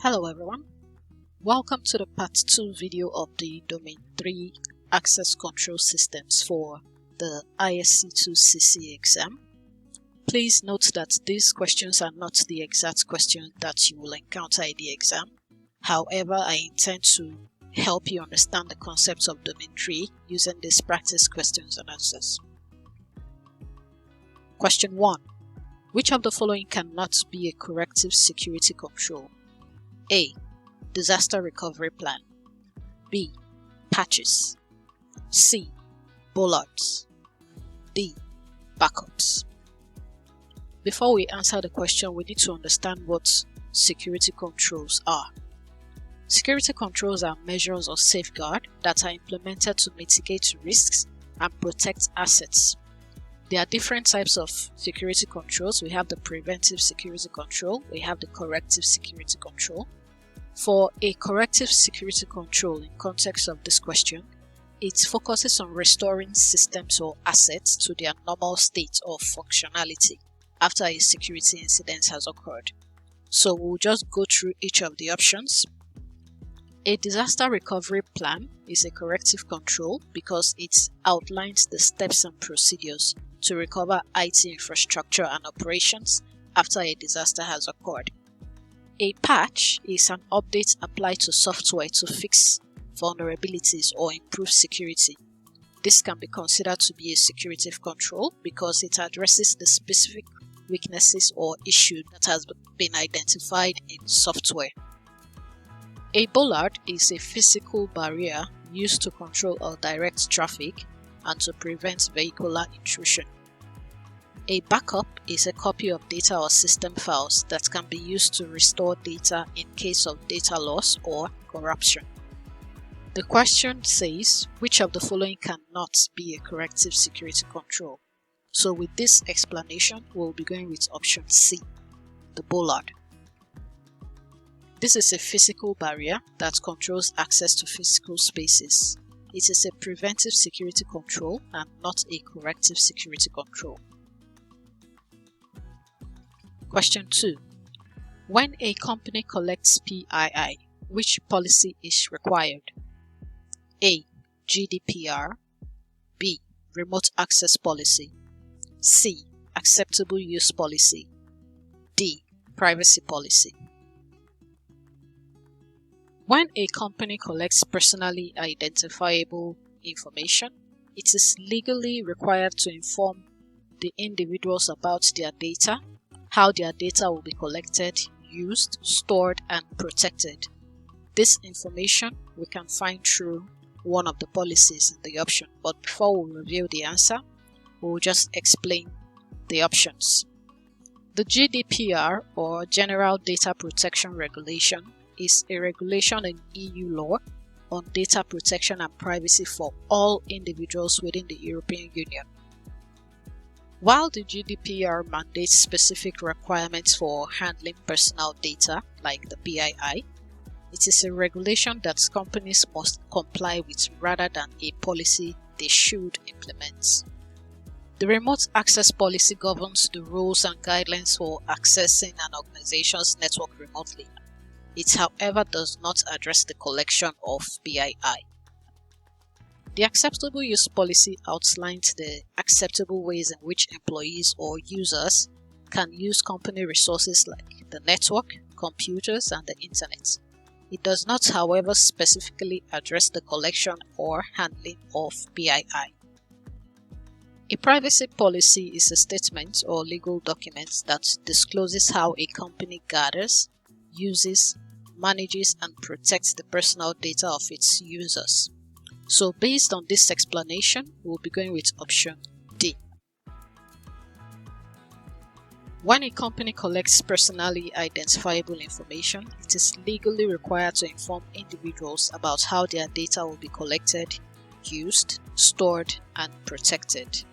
Hello everyone, welcome to the part 2 video of the Domain 3 Access Control Systems for the ISC2 CCexam. Please note that these questions are not the exact questions that you will encounter in the exam. However, I intend to help you understand the concepts of Domain 3 using these practice questions and answers. Question 1. Which of the following cannot be a corrective security control? A. Disaster recovery plan. B. Patches. C. Bollards. D. Backups. Before we answer the question, we need to understand what security controls are. Security controls are measures of safeguard that are implemented to mitigate risks and protect assets. There are different types of security controls. We have the preventive security control, we have the corrective security control. For a corrective security control in context of this question, it focuses on restoring systems or assets to their normal state of functionality after a security incident has occurred. So we'll just go through each of the options. A disaster recovery plan is a corrective control because it outlines the steps and procedures to recover IT infrastructure and operations after a disaster has occurred. A patch is an update applied to software to fix vulnerabilities or improve security. This can be considered to be a security control because it addresses the specific weaknesses or issue that has been identified in software. A bollard is a physical barrier used to control or direct traffic and to prevent vehicular intrusion. A backup is a copy of data or system files that can be used to restore data in case of data loss or corruption. The question says, which of the following cannot be a corrective security control? So with this explanation, we'll be going with option C, the bollard. This is a physical barrier that controls access to physical spaces. It is a preventive security control and not a corrective security control. Question 2. When a company collects PII, which policy is required? A. GDPR. B. Remote access policy. C. Acceptable use policy. D. Privacy policy. When a company collects personally identifiable information, it is legally required to inform the individuals about their data, how their data will be collected, used, stored, and protected. This information we can find through one of the policies in the option, but before we reveal the answer, we will just explain the options. The GDPR, or General Data Protection Regulation, is a regulation in EU law on data protection and privacy for all individuals within the European Union. While the GDPR mandates specific requirements for handling personal data, like the PII, it is a regulation that companies must comply with rather than a policy they should implement. The remote access policy governs the rules and guidelines for accessing an organization's network remotely. It, however, does not address the collection of PII. The acceptable use policy outlines the acceptable ways in which employees or users can use company resources like the network, computers, and the internet. It does not, however, specifically address the collection or handling of PII. A privacy policy is a statement or legal document that discloses how a company gathers, uses, manages, and protects the personal data of its users. So based on this explanation, we'll be going with option D. When a company collects personally identifiable information, it is legally required to inform individuals about how their data will be collected, used, stored, and protected.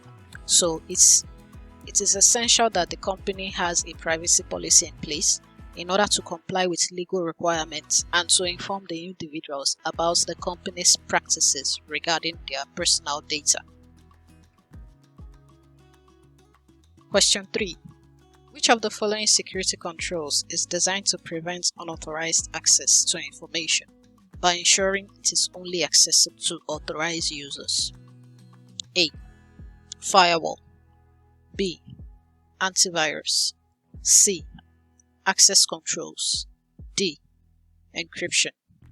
So it is essential that the company has a privacy policy in place in order to comply with legal requirements and to inform the individuals about the company's practices regarding their personal data. Question 3. Which of the following security controls is designed to prevent unauthorized access to information by ensuring it is only accessible to authorized users? A. Firewall. B. Antivirus. C. Access controls. D. Encryption.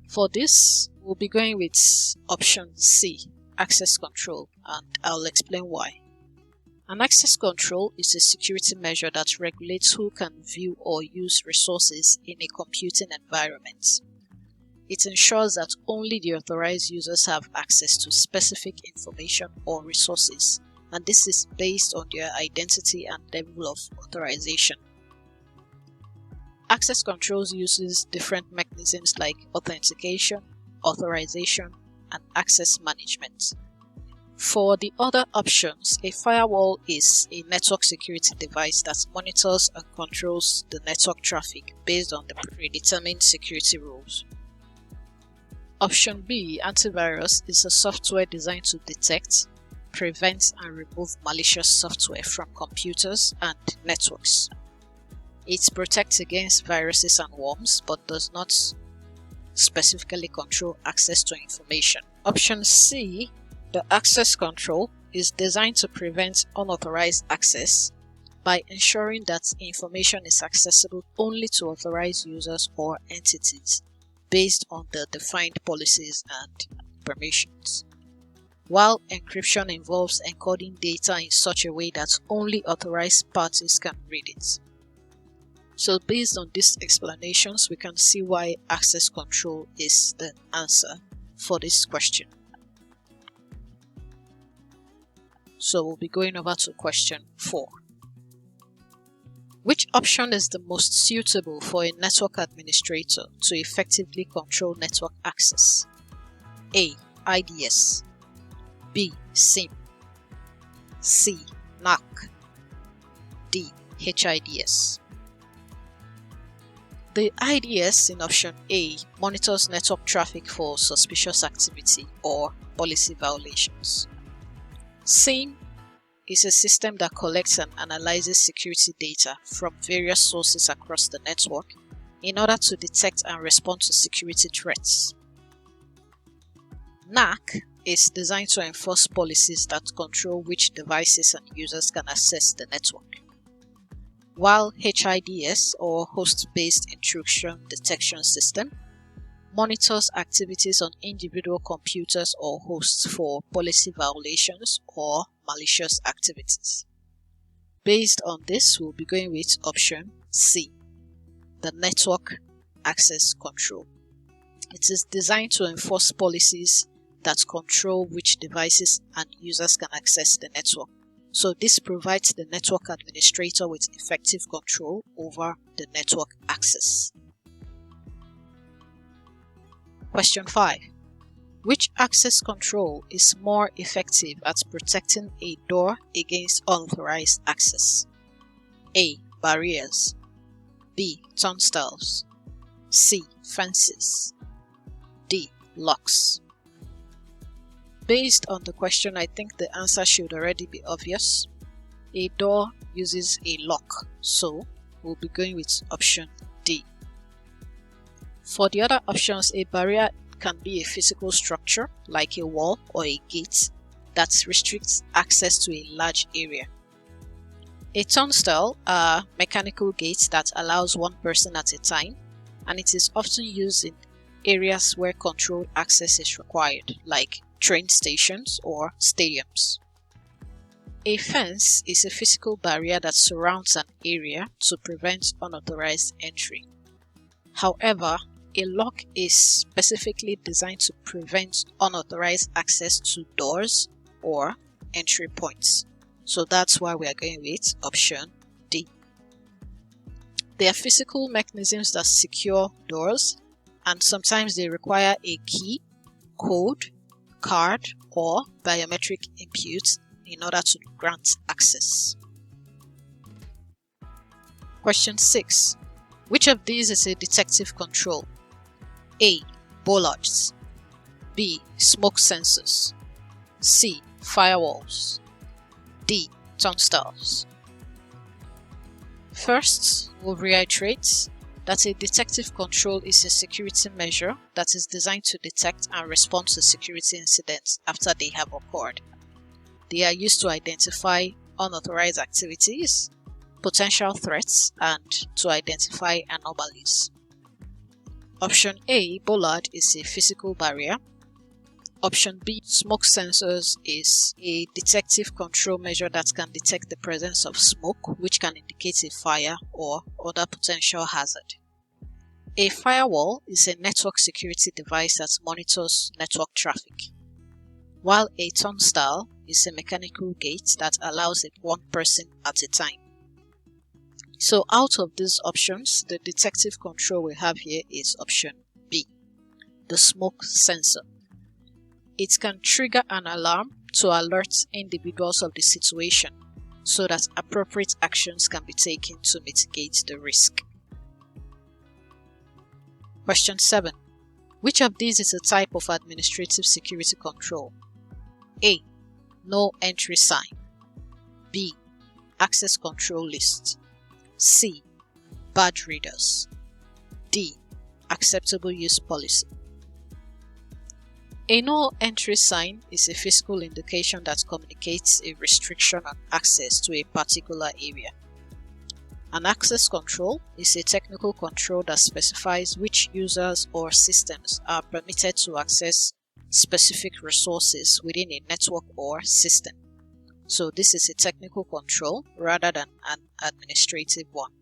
For this, we'll be going with option C, access control, and I'll explain why. An access control is a security measure that regulates who can view or use resources in a computing environment. It ensures that only the authorized users have access to specific information or resources, and this is based on their identity and level of authorization. Access controls uses different mechanisms like authentication, authorization, and access management. For the other options, a firewall is a network security device that monitors and controls the network traffic based on the predetermined security rules. Option B, antivirus, is a software designed to detect, prevent, and remove malicious software from computers and networks. It protects against viruses and worms but does not specifically control access to information. Option C, the access control, is designed to prevent unauthorized access by ensuring that information is accessible only to authorized users or entities based on the defined policies and permissions. While encryption involves encoding data in such a way that only authorized parties can read it. So based on these explanations, we can see why access control is the answer for this question. So we'll be going over to question 4. Which option is the most suitable for a network administrator to effectively control network access? A. IDS. B. SIM. C. NAC. D. HIDS. The IDS in option A monitors network traffic for suspicious activity or policy violations. SIM is a system that collects and analyzes security data from various sources across the network in order to detect and respond to security threats. NAC is designed to enforce policies that control which devices and users can access the network, while HIDS, or Host-Based Intrusion Detection System, monitors activities on individual computers or hosts for policy violations or malicious activities. Based on this, we'll be going with option C, the network access control. It is designed to enforce policies that control which devices and users can access the network. So this provides the network administrator with effective control over the network access. Question 5. Which access control is more effective at protecting a door against unauthorized access? A. Barriers. B. Turnstiles. C. Fences. D. Locks. Based on the question, I think the answer should already be obvious. A door uses a lock, so we'll be going with option D. For the other options, a barrier can be a physical structure like a wall or a gate that restricts access to a large area. A turnstile are mechanical gates that allows one person at a time, and it is often used in areas where controlled access is required, like train stations or stadiums. A fence is a physical barrier that surrounds an area to prevent unauthorized entry. However, a lock is specifically designed to prevent unauthorized access to doors or entry points. So that's why we are going with option D. There are physical mechanisms that secure doors, and sometimes they require a key, code, card, or biometric input in order to grant access. Question 6. Which of these is a detective control? A. Bollards. B. Smoke sensors. C. Firewalls. D. Turnstiles. First, we'll reiterate that a detective control is a security measure that is designed to detect and respond to security incidents after they have occurred. They are used to identify unauthorized activities, potential threats, and to identify anomalies. Option A, bollard, is a physical barrier. Option B, smoke sensors, is a detective control measure that can detect the presence of smoke, which can indicate a fire or other potential hazard. A firewall is a network security device that monitors network traffic, while a turnstile is a mechanical gate that allows one person at a time. So out of these options, the detective control we have here is option B, the smoke sensor. It can trigger an alarm to alert individuals of the situation so that appropriate actions can be taken to mitigate the risk. Question 7. Which of these is a type of administrative security control? A, no entry sign. B, access control list. C, badge readers. D, acceptable use policy. A no entry sign is a physical indication that communicates a restriction on access to a particular area. An access control is a technical control that specifies which users or systems are permitted to access specific resources within a network or system. So this is a technical control rather than an administrative one.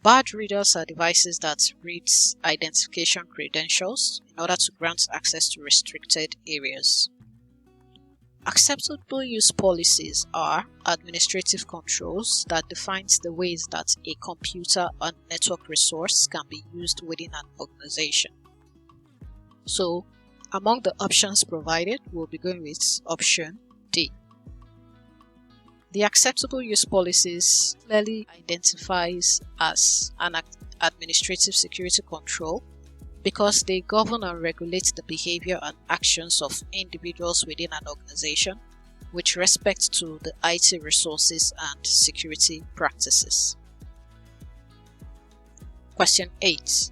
Badge readers are devices that read identification credentials in order to grant access to restricted areas. Acceptable use policies are administrative controls that defines the ways that a computer or network resource can be used within an organization. So, among the options provided, we'll be going with option D. The acceptable use policies clearly identifies as an administrative security control because they govern and regulate the behavior and actions of individuals within an organization with respect to the IT resources and security practices. Question 8.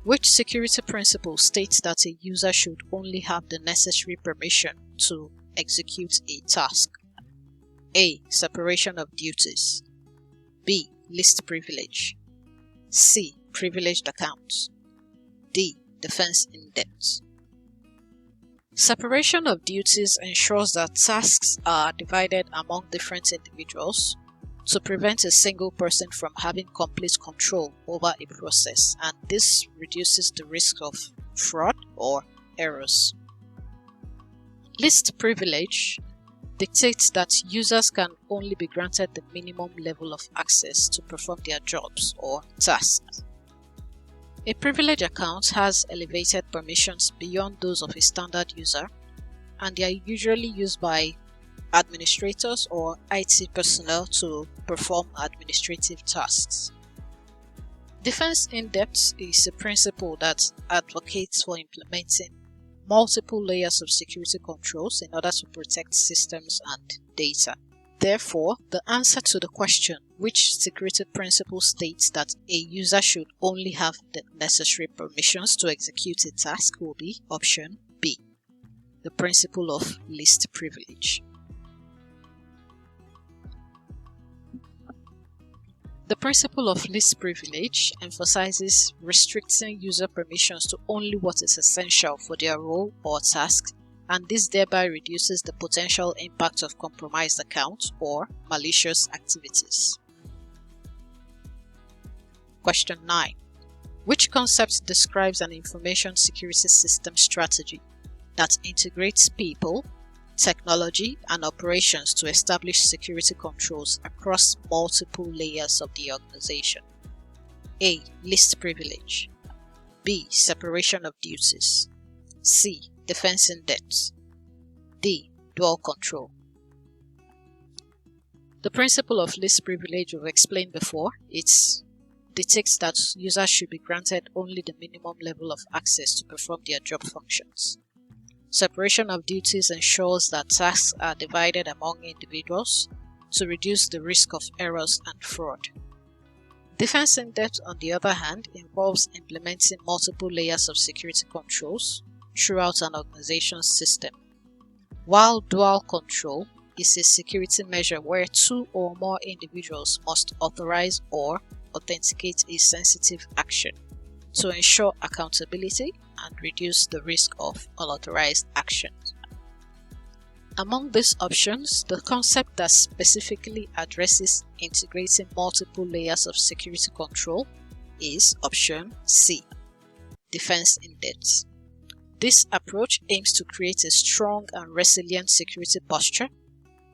Which security principle states that a user should only have the necessary permission to execute a task? A, separation of duties. B, least privilege. C, privileged accounts. D, defense in depth. Separation of duties ensures that tasks are divided among different individuals to prevent a single person from having complete control over a process, and this reduces the risk of fraud or errors. Least privilege dictates that users can only be granted the minimum level of access to perform their jobs or tasks. A privileged account has elevated permissions beyond those of a standard user, and they are usually used by administrators or IT personnel to perform administrative tasks. Defense in depth is a principle that advocates for implementing multiple layers of security controls in order to protect systems and data. Therefore, the answer to the question, which security principle states that a user should only have the necessary permissions to execute a task, will be option B, the principle of least privilege. The principle of least privilege emphasizes restricting user permissions to only what is essential for their role or task, and this thereby reduces the potential impact of compromised accounts or malicious activities. Question 9. Which concept describes an information security system strategy that integrates people, technology, and operations to establish security controls across multiple layers of the organization? A, least privilege. B, separation of duties. C, defense in depth. D, dual control. The principle of least privilege we've explained before. It dictates that users should be granted only the minimum level of access to perform their job functions. Separation of duties ensures that tasks are divided among individuals to reduce the risk of errors and fraud. Defense in-depth, on the other hand, involves implementing multiple layers of security controls throughout an organization's system, while dual control is a security measure where two or more individuals must authorize or authenticate a sensitive action to ensure accountability and reduce the risk of unauthorized actions. Among these options, the concept that specifically addresses integrating multiple layers of security control is option C, defense in-depth. This approach aims to create a strong and resilient security posture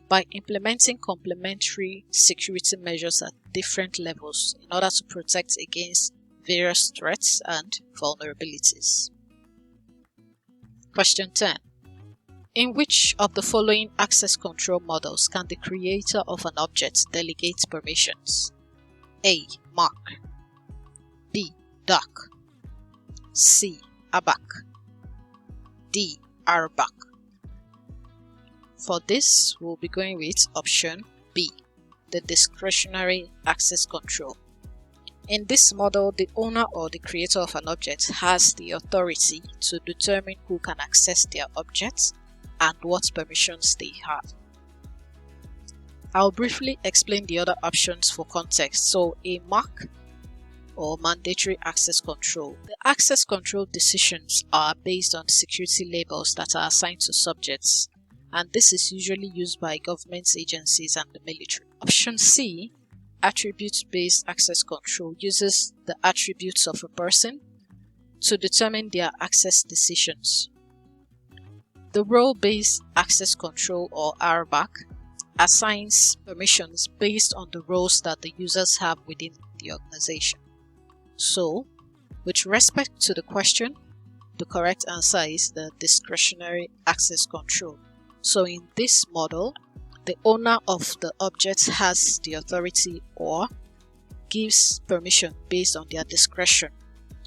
by implementing complementary security measures at different levels in order to protect against various threats and vulnerabilities. Question 10. In which of the following access control models can the creator of an object delegate permissions? A. Mark, B. Duck, C. ABAC, D. RBAC. For this, we'll be going with option B, the discretionary access control. In this model, the owner or the creator of an object has the authority to determine who can access their objects and what permissions they have. I'll briefly explain the other options for context. So, a MAC or mandatory access control. The access control decisions are based on security labels that are assigned to subjects, and this is usually used by government agencies and the military. Option C, attribute-based access control, uses the attributes of a person to determine their access decisions. The role-based access control, or RBAC, assigns permissions based on the roles that the users have within the organization. So, with respect to the question, the correct answer is the discretionary access control. So in this model, the owner of the object has the authority or gives permission based on their discretion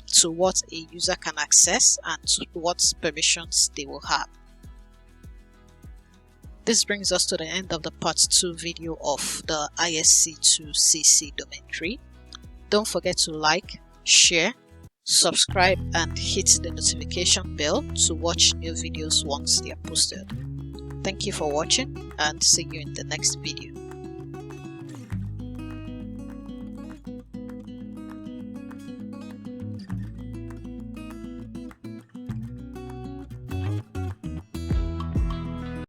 to what a user can access and to what permissions they will have. This brings us to the end of the part 2 video of the ISC2 CC Domain 3. Don't forget to like, share, subscribe and hit the notification bell to watch new videos once they are posted. Thank you for watching and see you in the next video.